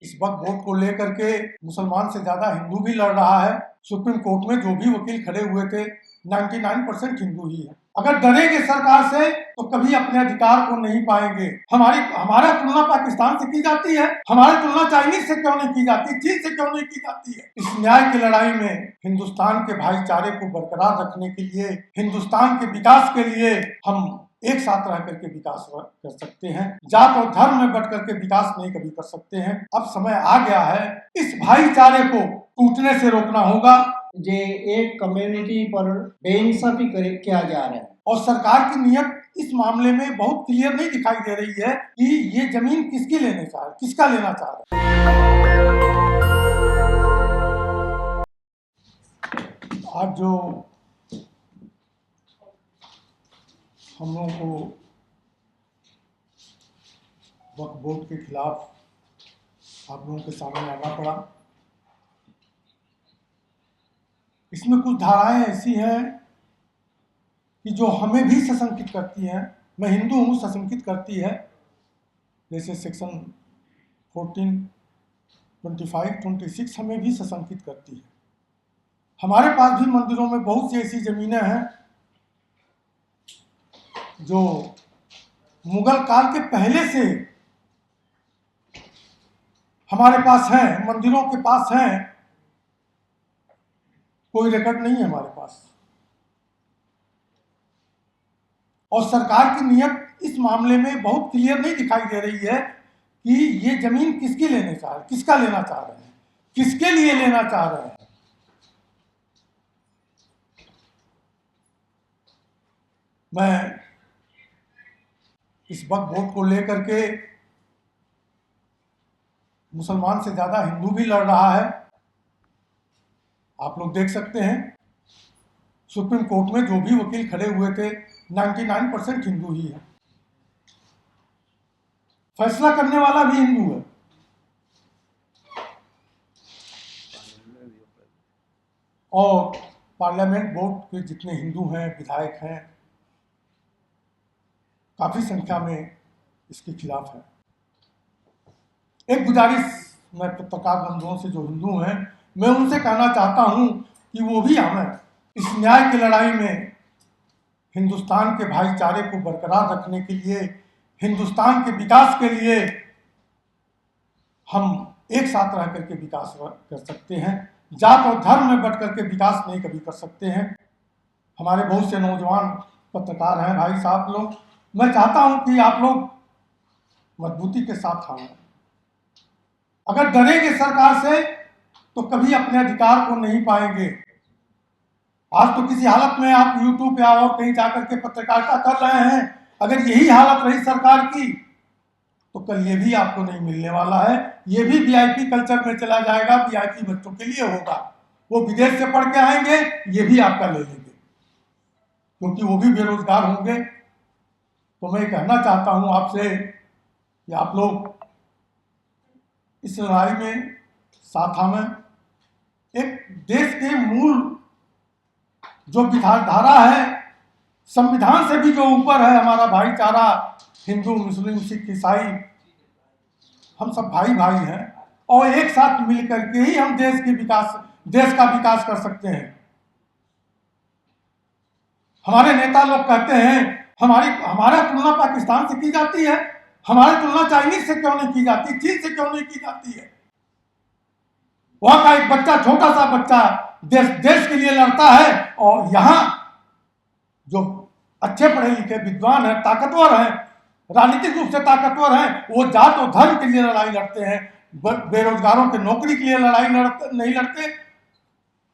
इस वक्त वोट को लेकर के मुसलमान से ज्यादा हिंदू भी लड़ रहा है। सुप्रीम कोर्ट में जो भी वकील खड़े हुए थे 99% हिंदू ही है। अगर डरेंगे सरकार से तो कभी अपने अधिकार को नहीं पाएंगे। हमारा तुलना पाकिस्तान से की जाती है, हमारी तुलना चाइनीज से क्यों नहीं की जाती, चीन से क्यों नहीं की जाती है। इस न्याय की लड़ाई में हिंदुस्तान के भाईचारे को बरकरार रखने के लिए, हिंदुस्तान के विकास के लिए हम एक साथ रह करके विकास कर सकते हैं। जात और धर्म में बट करके विकास नहीं कभी कर सकते हैं। अब समय आ गया है, इस भाईचारे को टूटने से रोकना होगा। जे एक कम्युनिटी पर बेइंसाफी किया जा रहा है और सरकार की नीयत इस मामले में बहुत क्लियर नहीं दिखाई दे रही है कि ये जमीन किसकी लेने चाह रहे, किसका लेना चाह रहे हैं। आज जो हम लोगों को वक्फ बोर्ड के खिलाफ आप लोगों के सामने आना पड़ा, इसमें कुछ धाराएं ऐसी हैं कि जो हमें भी सशंकित करती हैं। मैं हिंदू हूँ, सशंकित करती है। जैसे सेक्शन 14, 25, 26 हमें भी सशंकित करती है। हमारे पास भी मंदिरों में बहुत सी ऐसी जमीनें हैं जो मुगल काल के पहले से हमारे पास हैं, मंदिरों के पास हैं, कोई रिकॉर्ड नहीं है हमारे पास। और सरकार की नीयत इस मामले में बहुत क्लियर नहीं दिखाई दे रही है कि ये जमीन किसकी लेने चाह रहे, किसका लेना चाह रहे हैं, किसके लिए लेना चाह रहे हैं। मैं इस वक्त वोट को लेकर के मुसलमान से ज्यादा हिंदू भी लड़ रहा है। आप लोग देख सकते हैं सुप्रीम कोर्ट में जो भी वकील खड़े हुए थे 99% हिंदू ही है। फैसला करने वाला भी हिंदू है। और पार्लियामेंट बोर्ड के जितने हिंदू हैं, विधायक हैं, काफी संख्या में इसके खिलाफ है। एक गुजारिश मैं पत्रकार बंधुओं से जो हिंदू हैं, मैं उनसे कहना चाहता हूं कि वो भी हमें इस न्याय की लड़ाई में हिंदुस्तान के भाईचारे को बरकरार रखने के लिए, हिंदुस्तान के विकास के लिए हम एक साथ रह करके विकास कर सकते हैं। जात और धर्म में बट करके विकास नहीं कभी कर सकते हैं। हमारे बहुत से नौजवान पत्रकार हैं भाई साहब लोग, मैं चाहता हूं कि आप लोग मजबूती के साथ आए। अगर डरेंगे सरकार से तो कभी अपने अधिकार को नहीं पाएंगे। आज तो किसी हालत में आप यूट्यूब या और कहीं जाकर के पत्रकारिता कर रहे हैं, अगर यही हालत रही सरकार की तो कल ये भी आपको नहीं मिलने वाला है। ये भी वीआईपी कल्चर में चला जाएगा, वीआईपी बच्चों के लिए होगा। वो विदेश से पढ़ के आएंगे, ये भी आपका ले लेंगे क्योंकि वो भी बेरोजगार होंगे। तो मैं कहना चाहता हूं आपसे कि आप लोग इस लड़ाई में साथ आवें। एक देश के मूल जो विचारधारा है, संविधान से भी जो ऊपर है हमारा भाईचारा, हिंदू मुस्लिम सिख ईसाई हम सब भाई भाई हैं और एक साथ मिलकर के ही हम देश का विकास कर सकते हैं। हमारे नेता लोग कहते हैं हमारा तुलना पाकिस्तान से की जाती है, हमारी तुलना चाइनीज से क्यों नहीं की जाती, चीन से क्यों नहीं की जाती है। वहां का एक बच्चा, छोटा सा बच्चा देश के लिए लड़ता है और यहां जो अच्छे पढ़े लिखे विद्वान हैं, ताकतवर हैं, राजनीतिक रूप से ताकतवर हैं, वो जात और धर्म के लिए लड़ाई लड़ते हैं, बेरोजगारों के नौकरी के लिए लड़ाई नहीं लड़ते,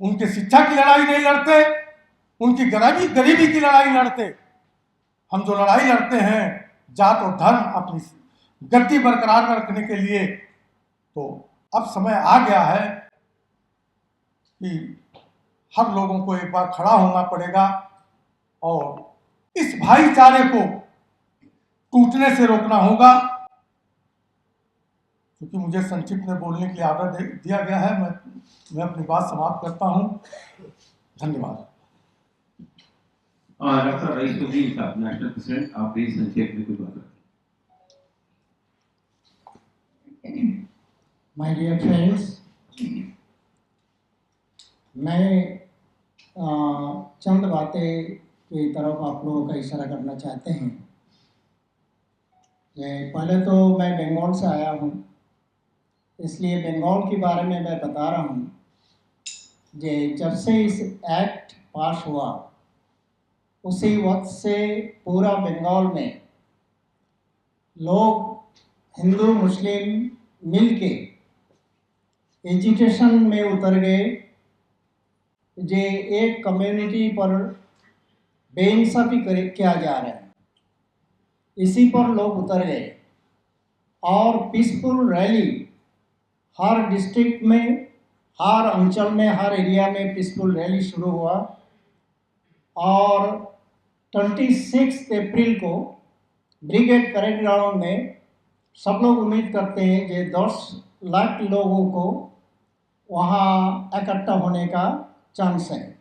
उनके शिक्षा की लड़ाई नहीं लड़ते, उनकी गरीबी की लड़ाई लड़ते। हम जो लड़ाई लड़ते हैं जात और धर्म अपनी गद्दी बरकरार रखने के लिए, तो अब समय आ गया है कि हर लोगों को एक बार खड़ा होना पड़ेगा और इस भाईचारे को टूटने से रोकना होगा। क्योंकि मुझे संक्षिप्त में बोलने की आदत दिया गया है, मैं अपनी बात समाप्त करता हूं। धन्यवाद। डॉक्टर रईसुद्दीन साहब, नेशनल प्रेसिडेंट, आप भी संक्षेप में कुछ बात रखें। माय डियर फ्रेंड्स, मैं चंद बातें की तरफ आप लोगों का इशारा करना चाहते हैं। पहले तो मैं बंगाल से आया हूँ, इसलिए बंगाल के बारे में मैं बता रहा हूँ। जब से इस एक्ट पास हुआ उसी वक्त से पूरा बंगाल में लोग हिंदू मुस्लिम मिलके एजुकेशन में उतर गए। एक कम्युनिटी पर बेइंसाफी किया जा रहा है, इसी पर लोग उतर गए और पीसफुल रैली हर डिस्ट्रिक्ट में, हर अंचल में, हर एरिया में पीसफुल रैली शुरू हुआ। और 26 अप्रैल को ब्रिगेड परेड ग्राउंड में सब लोग उम्मीद करते हैं कि 10 लाख लोगों को वहाँ इकट्ठा होने का चांस है।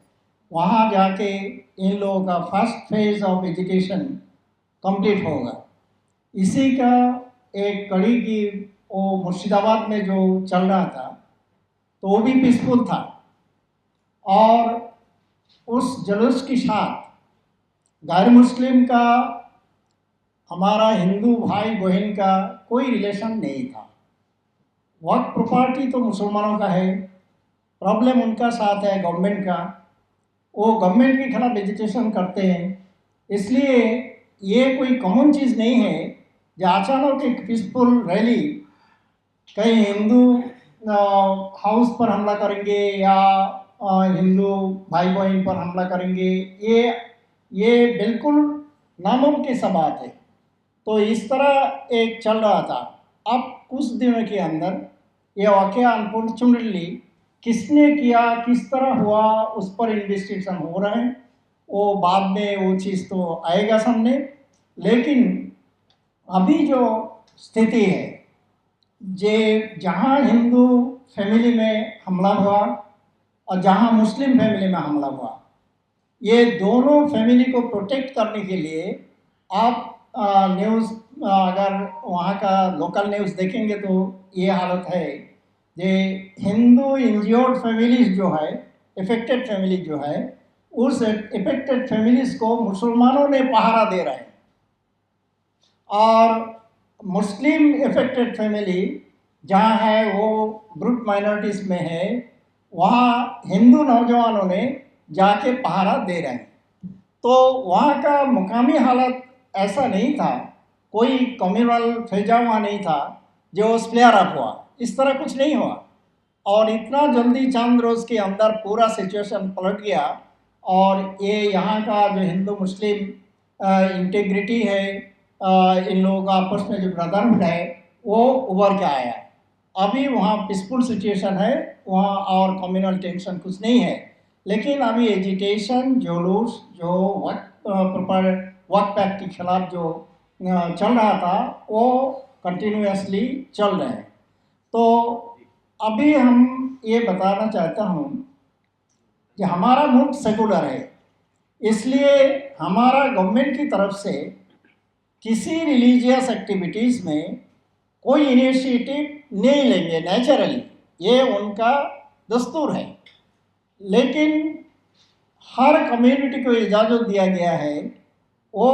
वहाँ जाके इन लोगों का first phase of education complete होगा। इसी का एक कड़ी की वो मुर्शिदाबाद में जो चल रहा था तो वो भी पीसफुल था, और उस जुलूस के साथ गैर मुस्लिम का, हमारा हिंदू भाई बहन का कोई रिलेशन नहीं था। वक्त प्रॉपर्टी तो मुसलमानों का है, प्रॉब्लम उनका साथ है गवर्नमेंट का। वो गवर्नमेंट के खिलाफ एजुटेशन करते हैं, इसलिए ये कोई कॉमन चीज़ नहीं है जो अचानक एक पीसफुल रैली कहीं हिंदू हाउस पर हमला करेंगे या हिंदू भाई बहन पर हमला करेंगे। ये बिल्कुल नामुमकिन सा बात है। तो इस तरह एक चल रहा था। अब कुछ दिनों के अंदर ये वाक़या अनफॉर्चुनेटली किसने किया, किस तरह हुआ, उस पर इन्वेस्टिगेशन हो रहा है। वो बाद में वो चीज़ तो आएगा सामने। लेकिन अभी जो स्थिति है, जहाँ हिंदू फैमिली में हमला हुआ और जहाँ मुस्लिम फैमिली में हमला हुआ, ये दोनों फैमिली को प्रोटेक्ट करने के लिए आप न्यूज़ अगर वहाँ का लोकल न्यूज़ देखेंगे तो ये हालत है। ये हिंदू इंज्योर्ड फैमिलीज जो है, इफेक्टेड फैमिली जो है, उस इफेक्टेड फैमिलीज को मुसलमानों ने पहरा दे रहे हैं, और मुस्लिम इफेक्टेड फैमिली जहाँ है वो ब्रूट माइनॉरिटीज़ में है, वहाँ हिंदू नौजवानों ने जाके पहरा दे रहे हैं। तो वहाँ का मुकामी हालत ऐसा नहीं था, कोई कम्युनल फैजा हुआ नहीं था जो स्प्लेयर अप हुआ, इस तरह कुछ नहीं हुआ। और इतना जल्दी चंद रोज़ के अंदर पूरा सिचुएशन पलट गया, और ये यहाँ का जो हिंदू मुस्लिम इंटीग्रिटी है, इन लोगों का आपस में जो ब्रदरहुड है, वो उभर के आया। अभी वहाँ पीसफुल सिचुएशन है वहाँ, और कम्युनल टेंशन कुछ नहीं है। लेकिन अभी एजिटेशन, जुलूस जो वक्त पैक्ट के खिलाफ जो चल रहा था वो कंटिन्यूसली चल रहे हैं। तो अभी हम ये बताना चाहता हूँ कि हमारा मुल्क सेकुलर है, इसलिए हमारा गवर्नमेंट की तरफ से किसी रिलीजियस एक्टिविटीज़ में कोई इनिशिएटिव नहीं लेंगे नेचुरली, ये उनका दस्तूर है। लेकिन हर कम्युनिटी को इजाज़त दिया गया है वो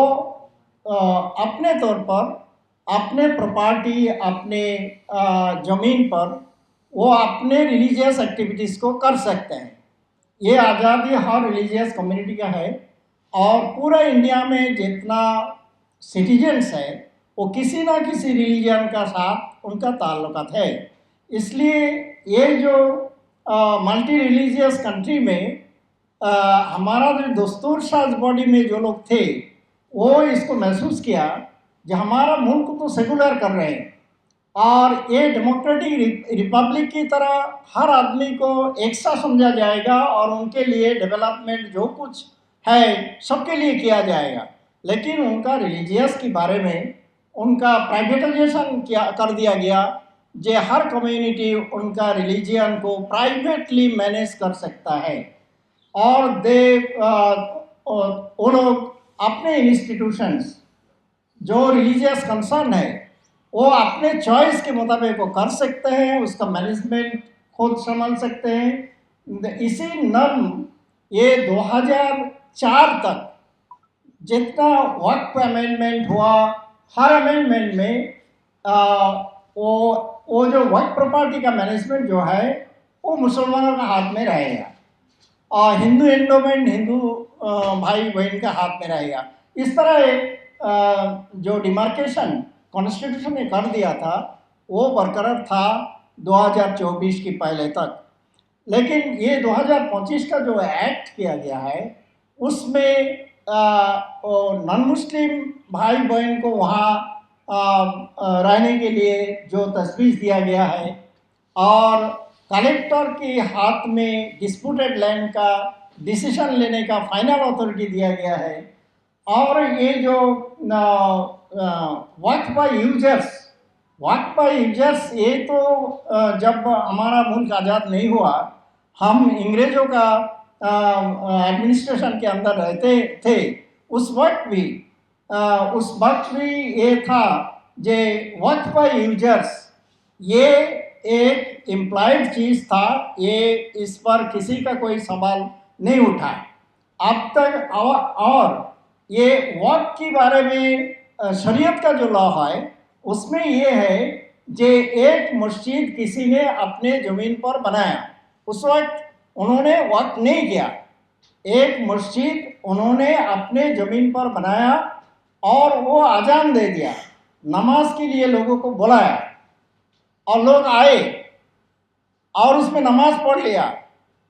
अपने तौर पर, अपने प्रॉपर्टी, अपने ज़मीन पर वो अपने रिलीजियस एक्टिविटीज़ को कर सकते हैं। ये आज़ादी हर रिलीजियस कम्युनिटी का है, और पूरा इंडिया में जितना सिटीजन्स है वो किसी ना किसी रिलीजन का साथ उनका ताल्लुकात है। इसलिए ये जो मल्टी रिलीजियस कंट्री में हमारा जो दस्तूर साज बॉडी में जो लोग थे वो इसको महसूस किया जो हमारा मुल्क तो सेकुलर कर रहे हैं, और ये डेमोक्रेटिक रिपब्लिक की तरह हर आदमी को एक सा समझा जाएगा, और उनके लिए डेवलपमेंट जो कुछ है सबके लिए किया जाएगा। लेकिन उनका रिलीजियस के बारे में उनका प्राइवेटाइजेशन कर दिया गया, जो हर कम्युनिटी उनका रिलीजियन को प्राइवेटली मैनेज कर सकता है, और वो लोग अपने इंस्टीट्यूशंस जो रिलीजियस कंसर्न है वो अपने चॉइस के मुताबिक वो कर सकते हैं, उसका मैनेजमेंट खुद संभाल सकते हैं। इसी नर्म ये 2004 तक जितना वक्फ अमेंडमेंट हुआ, हर अमेंडमेंट में वो जो वक्फ प्रॉपर्टी का मैनेजमेंट जो है वो मुसलमानों का हाथ में रहेगा और हिंदू एंडोमेंट हिंदू भाई बहन का हाथ में रहेगा। इस तरह एक जो डिमार्केशन कॉन्स्टिट्यूशन ने कर दिया था वो बरकरार था 2024 की पहले तक। लेकिन ये 2025 का जो एक्ट किया गया है उसमें नॉन मुस्लिम भाई बहन को वहाँ रहने के लिए जो तजवीज़ दिया गया है और कलेक्टर के हाथ में डिस्प्यूटेड लैंड का डिसीजन लेने का फाइनल अथॉरिटी दिया गया है। और ये जो वक्फ बाय यूजर्स ये तो जब हमारा मुल्क आज़ाद नहीं हुआ हम अंग्रेज़ों का एडमिनिस्ट्रेशन के अंदर रहते थे, उस वक्त भी ये था जे वक्फ बाय यूजर्स ये एक इम्प्लाइड चीज़ था, ये इस पर किसी का कोई सवाल नहीं उठा अब तक। और ये वक्फ के बारे में शरीयत का जो लॉ है उसमें ये है जे एक मस्जिद किसी ने अपने ज़मीन पर बनाया, उस वक्त उन्होंने वक्फ नहीं किया। एक मस्जिद उन्होंने अपने ज़मीन पर बनाया और वो अजान दे दिया, नमाज के लिए लोगों को बुलाया और लोग आए और उसमें नमाज पढ़ लिया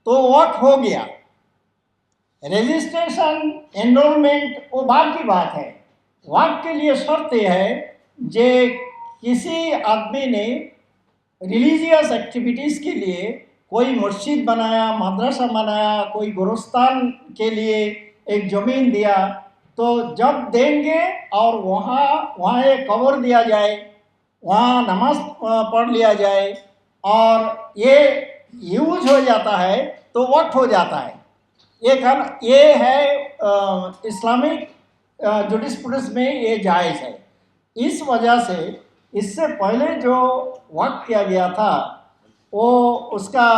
तो वक्फ हो गया। रजिस्ट्रेशन एनरोलमेंट वो बाद की बात है। वक्फ के लिए शर्त यह है जे किसी आदमी ने रिलीजियस एक्टिविटीज़ के लिए कोई मस्जिद बनाया, मदरसा बनाया, कोई गोरस्तान के लिए एक ज़मीन दिया, तो जब देंगे और वहाँ एक कवर दिया जाए, वहाँ नमाज पढ़ लिया जाए और ये यूज हो जाता है तो वक्फ हो जाता है। ये है इस्लामिक जुडिस्प्रूडेंस में ये जायज़ है। इस वजह से इससे पहले जो वक्फ किया गया था वो उसका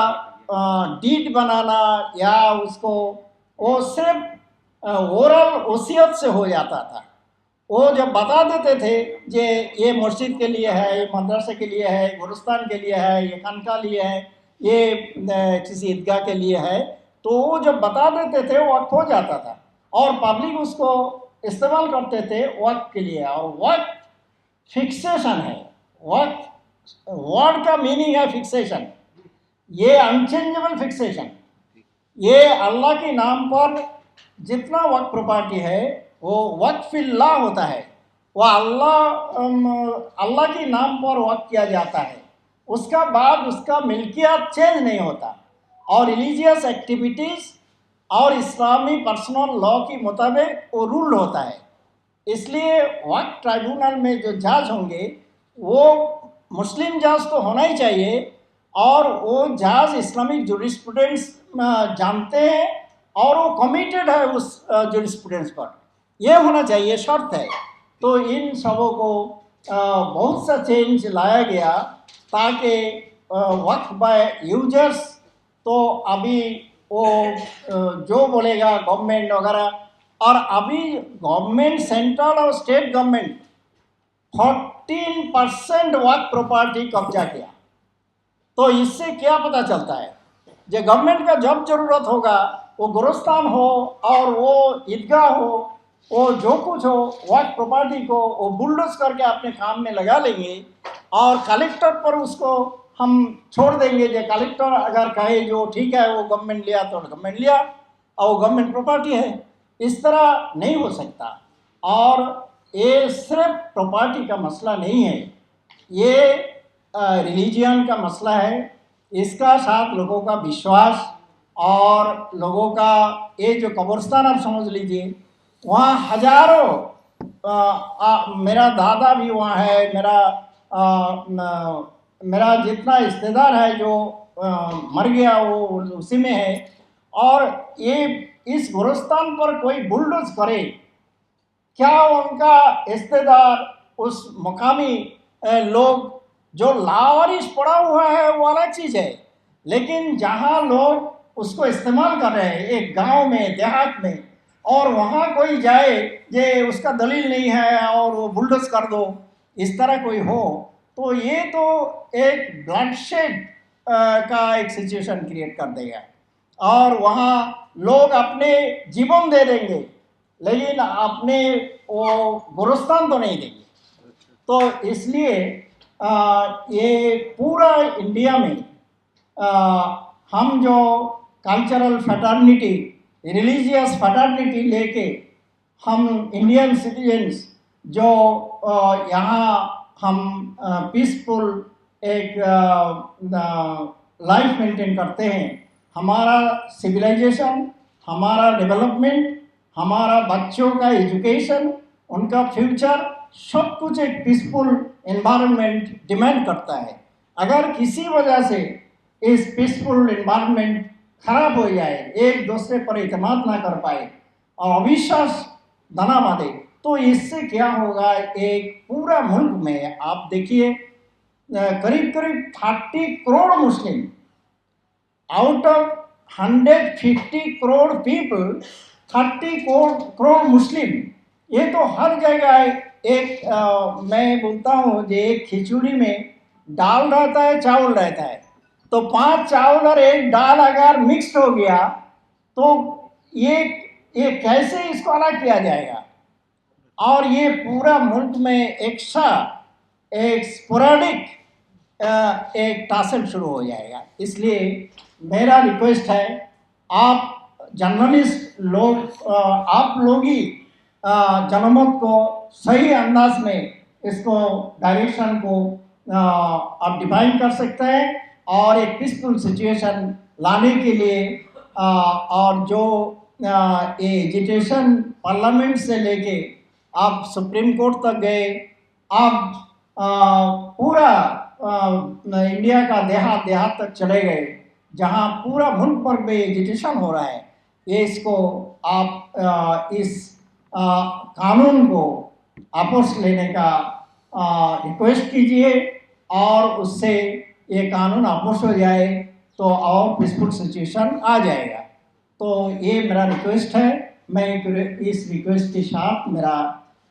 डीड बनाना या उसको वो सिर्फ ओरल वसीयत से हो जाता था। वो जब बता देते थे जे ये मस्जिद के लिए है, ये मदरसे के लिए है, गुरुस्तान के लिए है, ये खानका लिए है, ये किसी ईदगाह के लिए है, तो वो जब बता देते थे वो वक्फ हो जाता था और पब्लिक उसको इस्तेमाल करते थे वक्फ के लिए। और वक्फ फिक्सेशन है, वक्फ वर्ड का मीनिंग है फिक्सेशन, ये अनचेंजेबल फिक्सेशन। ये अल्लाह के नाम पर जितना वक्फ प्रॉपर्टी है वो वक्फिल्लाह होता है, वो अल्लाह के नाम पर वक्फ किया जाता है, उसका बाद उसका मिल्कियत चेंज नहीं होता। और रिलीजियस एक्टिविटीज़ और इस्लामी पर्सनल लॉ के मुताबिक वो रूल होता है। इसलिए वक्फ ट्राइब्यूनल में जो जज होंगे वो मुस्लिम जज तो होना ही चाहिए और वो जज इस्लामिक जुरिस्प्रूडेंस जानते हैं और वो कमिटेड है उस जुरिस्प्रूडेंस पर, ये होना चाहिए, शर्त है। तो इन सबों को बहुत सा चेंज लाया गया ताकि वक्फ बाय यूजर्स तो अभी वो जो बोलेगा गवर्नमेंट वगैरह, और अभी गवर्नमेंट सेंट्रल और स्टेट गवर्नमेंट 14% वक्फ प्रॉपर्टी कब्जा किया। तो इससे क्या पता चलता है जो गवर्नमेंट का जब ज़रूरत होगा वो गोरस्तान हो और वो ईदगाह हो, वो जो कुछ हो, वक्फ प्रॉपर्टी को वो बुलडोज करके अपने काम में लगा लेंगे और कलेक्टर पर उसको हम छोड़ देंगे। जो कलेक्टर अगर कहे जो ठीक है वो गवर्नमेंट लिया तो गवर्नमेंट लिया और वो गवर्नमेंट प्रॉपर्टी है, इस तरह नहीं हो सकता। और ये सिर्फ प्रॉपर्टी का मसला नहीं है, ये रिलीजियन का मसला है। इसका साथ लोगों का विश्वास और लोगों का ये जो कब्रिस्तान आप समझ लीजिए, वहाँ हजारों मेरा दादा भी वहाँ है, मेरा जितना रिश्तेदार है जो मर गया वो उसी में है। और ये इस गोरस्तान पर कोई बुलडोज करे, क्या उनका रिश्तेदार उस मकामी लोग जो लावारिश पड़ा हुआ है वो अलग चीज़ है, लेकिन जहाँ लोग उसको इस्तेमाल कर रहे हैं एक गांव में, देहात में, और वहाँ कोई जाए ये उसका दलील नहीं है और वो बुलडोज कर दो, इस तरह कोई हो तो ये तो एक ब्लडशेड का एक सिचुएशन क्रिएट कर देगा और वहाँ लोग अपने जीवन दे देंगे लेकिन अपने वो गोरस्तान तो नहीं देंगे। तो इसलिए ये पूरा इंडिया में हम जो कल्चरल फैटर्निटी, रिलीजियस फैटर्निटी लेके हम इंडियन सिटीजन्स जो यहाँ हम पीसफुल एक लाइफ मेंटेन करते हैं, हमारा सिविलाइजेशन, हमारा डेवलपमेंट, हमारा बच्चों का एजुकेशन, उनका फ्यूचर, सब कुछ एक पीसफुल एनवायरनमेंट डिमांड करता है। अगर किसी वजह से इस पीसफुल एनवायरनमेंट खराब हो जाए, एक दूसरे पर इत्मीनान ना कर पाए और अविश्वास धना बांधे, तो इससे क्या होगा, एक पूरा मुल्क में आप देखिए करीब करीब 30 crore Muslim out of 150 crore people, 30 crore Muslim, ये तो हर जगह एक मैं बोलता हूँ जो एक खिचड़ी में दाल रहता है, चावल रहता है, तो 5 चावल और 1 दाल अगर मिक्स हो गया तो ये कैसे इसको अलग किया जाएगा। और ये पूरा मुल्क में एक स्पोरेडिक एक टासल शुरू हो जाएगा। इसलिए मेरा रिक्वेस्ट है, आप जर्नलिस्ट लोग, आप लोग ही जनमत को सही अंदाज में इसको डायरेक्शन को आप डिफाइन कर सकते हैं और एक पीसफुल सिचुएशन लाने के लिए और जो एजिटेशन पार्लियामेंट से लेके आप सुप्रीम कोर्ट तक गए, आप पूरा इंडिया का देहात तक चले गए, जहां पूरा मुल्क पर भी एजिटेशन हो रहा है, ये इसको आप इस कानून को वापस लेने का रिक्वेस्ट कीजिए और उससे ये कानून वापस हो जाए तो और पीसफुल सिचुएशन आ जाएगा। तो ये मेरा रिक्वेस्ट है, मैं इस रिक्वेस्ट के साथ मेरा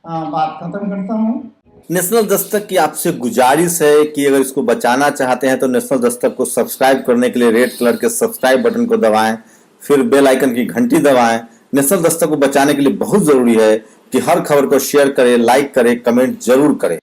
बात खत्म करता हूँ। नेशनल दस्तक की आपसे गुजारिश है कि अगर इसको बचाना चाहते हैं तो नेशनल दस्तक को सब्सक्राइब करने के लिए रेड कलर के सब्सक्राइब बटन को दबाएं, फिर बेल आइकन की घंटी दबाएं। नेशनल दस्तक को बचाने के लिए बहुत जरूरी है कि हर खबर को शेयर करें, लाइक करें, कमेंट जरूर करें।